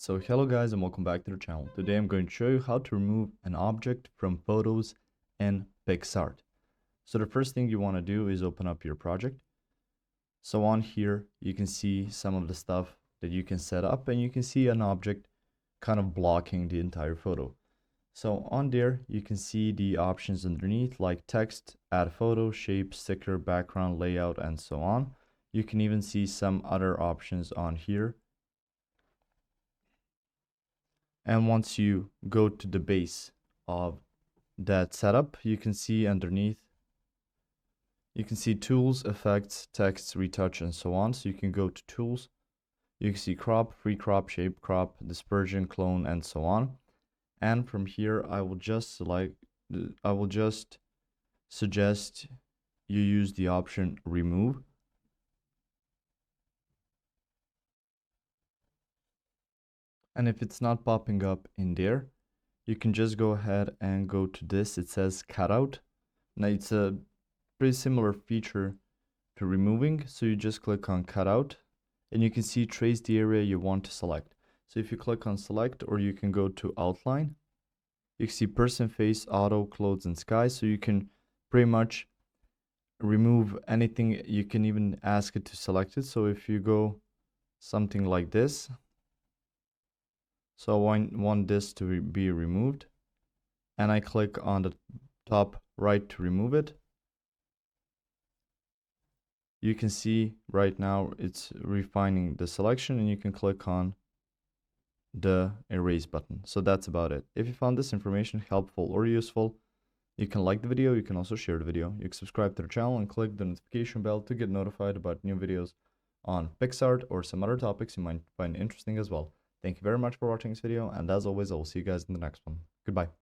So hello guys and welcome back to the channel. Today I'm going to show you how to remove an object from photos in Picsart. So the first thing you want to do is open up your project. So on here you can see some of the stuff that you can set up, and you can see an object kind of blocking the entire photo. So on there you can see the options underneath like text, add photo, shape, sticker, background, layout, and so on. You can even see some other options on here. And once you go to the base of that setup, you can see underneath, you can see tools, effects, text, retouch, and so on. So you can go to tools, you can see crop, free crop, shape crop, dispersion, clone, and so on. And from here, I will just suggest you use the option remove. And if it's not popping up in there, you can just go ahead and go to this. It says cutout. Now it's a pretty similar feature to removing. So you just click on cutout and you can see trace the area you want to select. So if you click on select, or you can go to outline, you can see person, face, auto, clothes, and sky. So you can pretty much remove anything. You can even ask it to select it. So if you go something like this, so I want this to be removed, and I click on the top right to remove it. You can see right now it's refining the selection, and you can click on the erase button. So that's about it. If you found this information helpful or useful, you can like the video. You can also share the video. You can subscribe to the channel and click the notification bell to get notified about new videos on Picsart or some other topics you might find interesting as well. Thank you very much for watching this video, and as always, I will see you guys in the next one. Goodbye.